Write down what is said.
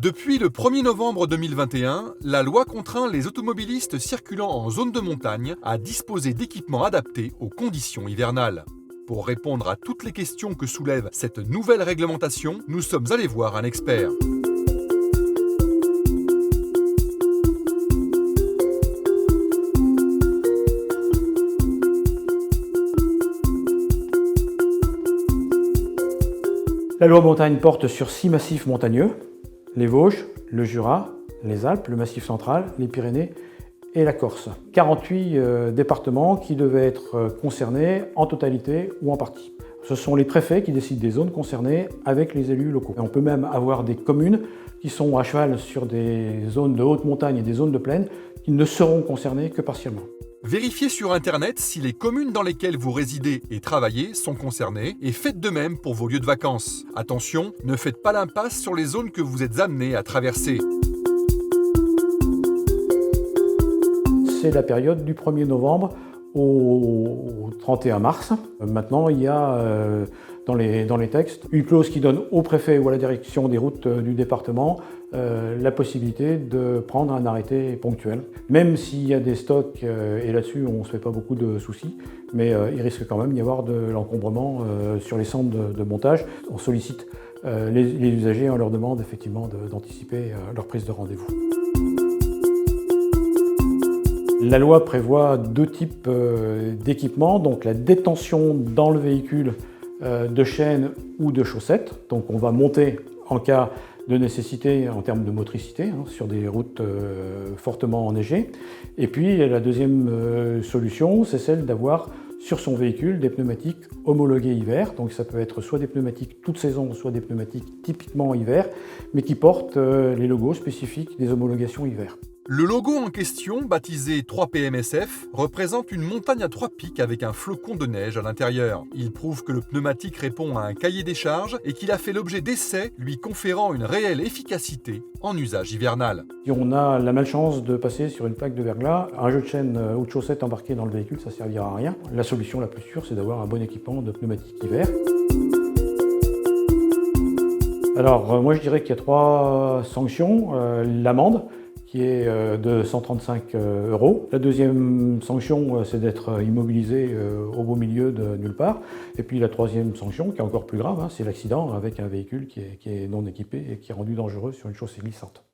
Depuis le 1er novembre 2021, la loi contraint les automobilistes circulant en zone de montagne à disposer d'équipements adaptés aux conditions hivernales. Pour répondre à toutes les questions que soulève cette nouvelle réglementation, nous sommes allés voir un expert. La loi montagne porte sur 6 massifs montagneux, les Vosges, le Jura, les Alpes, le Massif central, les Pyrénées et la Corse. 48 départements qui devaient être concernés en totalité ou en partie. Ce sont les préfets qui décident des zones concernées avec les élus locaux. Et on peut même avoir des communes qui sont à cheval sur des zones de haute montagne et des zones de plaine qui ne seront concernées que partiellement. Vérifiez sur Internet si les communes dans lesquelles vous résidez et travaillez sont concernées et faites de même pour vos lieux de vacances. Attention, ne faites pas l'impasse sur les zones que vous êtes amenés à traverser. C'est la période du 1er novembre au 31 mars. Maintenant, il y a dans les textes une clause qui donne au préfet ou à la direction des routes du département la possibilité de prendre un arrêté ponctuel. Même s'il y a des stocks, et là-dessus on ne se fait pas beaucoup de soucis, mais il risque quand même d'y avoir de l'encombrement sur les centres de montage. On sollicite les usagers, on leur demande effectivement d'anticiper leur prise de rendez-vous. La loi prévoit 2 types d'équipements, donc la détention dans le véhicule de chaînes ou de chaussettes. Donc on va monter en cas de nécessité en termes de motricité sur des routes fortement enneigées. Et puis la deuxième solution, c'est celle d'avoir sur son véhicule des pneumatiques homologués hiver. Donc ça peut être soit des pneumatiques toute saison, soit des pneumatiques typiquement hiver, mais qui portent les logos spécifiques des homologations hiver. Le logo en question, baptisé 3PMSF, représente une montagne à 3 pics avec un flocon de neige à l'intérieur. Il prouve que le pneumatique répond à un cahier des charges et qu'il a fait l'objet d'essais lui conférant une réelle efficacité en usage hivernal. Si on a la malchance de passer sur une plaque de verglas, un jeu de chaîne ou de chaussettes embarqué dans le véhicule, ça ne servira à rien. La solution la plus sûre, c'est d'avoir un bon équipement de pneumatique hiver. Alors moi je dirais qu'il y a 3 sanctions. L'amende, qui est de 135 €. La deuxième sanction, c'est d'être immobilisé au beau milieu de nulle part. Et puis la troisième sanction, qui est encore plus grave, c'est l'accident avec un véhicule qui est non équipé et qui est rendu dangereux sur une chaussée glissante.